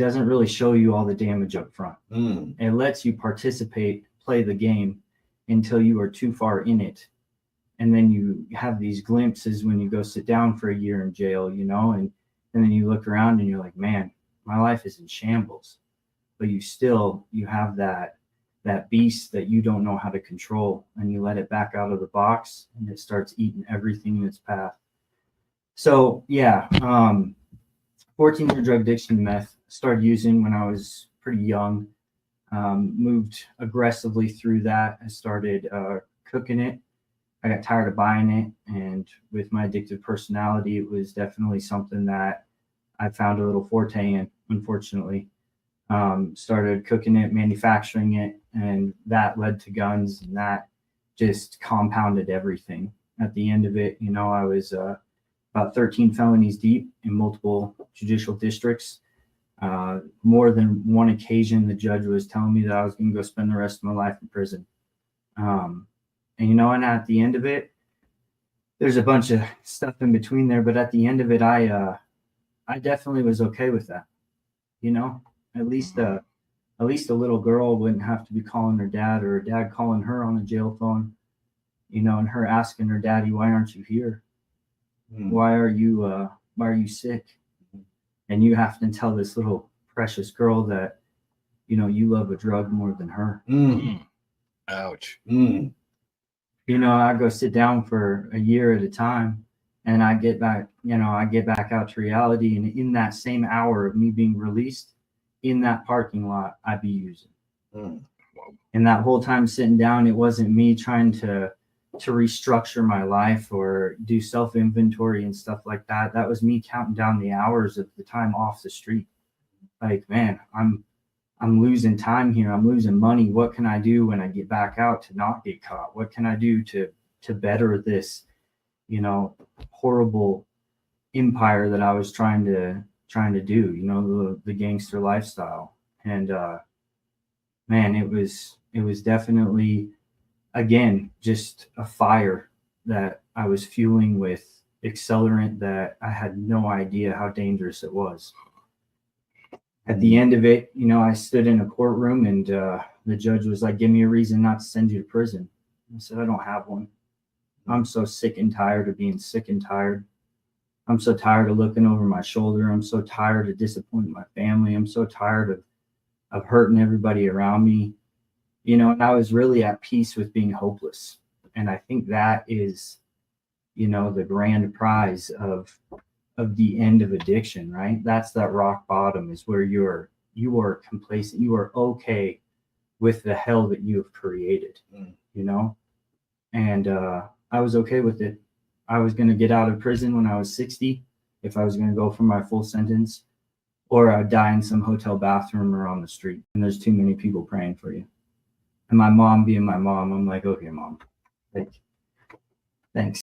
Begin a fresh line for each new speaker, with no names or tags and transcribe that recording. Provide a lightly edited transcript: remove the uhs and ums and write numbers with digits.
doesn't really show you all the damage up front.
Mm.
It lets you participate, play the game until you are too far in it. And then you have these glimpses when you go sit down for a year in jail, you know, and then you look around and you're like, man, my life is in shambles. But you have that beast that you don't know how to control, and you let it back out of the box and it starts eating everything in its path. So yeah, 14-year drug addiction, meth, started using when I was pretty young. Moved aggressively through that. I started cooking it. I got tired of buying it, and with my addictive personality, it was definitely something that I found a little forte in, unfortunately. Started cooking it, manufacturing it, and that led to guns, and that just compounded everything. At the end of it, you know, I was about 13 felonies deep in multiple judicial districts. More than one occasion, the judge was telling me that I was going to go spend the rest of my life in prison. And, you know, and at the end of it, there's a bunch of stuff in between there, but at the end of it, I definitely was okay with that. You know, at least a little girl wouldn't have to be calling her dad, or her dad calling her on the jail phone, you know, and her asking her daddy, why aren't you here? Why are you sick? And you have to tell this little precious girl that, you know, you love a drug more than her.
Ouch.
You know, I go sit down for a year at a time, and I get back out to reality. And in that same hour of me being released, in that parking lot, I'd be using. And that whole time sitting down, it wasn't me trying to restructure my life or do self-inventory and stuff like that. That was me counting down the hours of the time off the street. Like, man, I'm losing time here. I'm losing money. What can I do when I get back out to not get caught? What can I do to better this, you know, horrible empire that I was trying to do, you know, the gangster lifestyle. And man, it was definitely, again, just a fire that I was fueling with accelerant that I had no idea how dangerous it was. At the end of it, you know, I stood in a courtroom, and the judge was like, give me a reason not to send you to prison. I said, I don't have one. I'm so sick and tired of being sick and tired. I'm so tired of looking over my shoulder. I'm so tired of disappointing my family. I'm so tired of hurting everybody around me. You know, and I was really at peace with being hopeless. And I think that is, you know, the grand prize of the end of addiction, right? That's that rock bottom, is where you are complacent. You are okay with the hell that you have created, you know? And I was okay with it. I was going to get out of prison when I was 60, if I was going to go for my full sentence, or I'd die in some hotel bathroom or on the street. And there's too many people praying for you. And my mom being my mom, I'm like, okay, mom, like, thanks.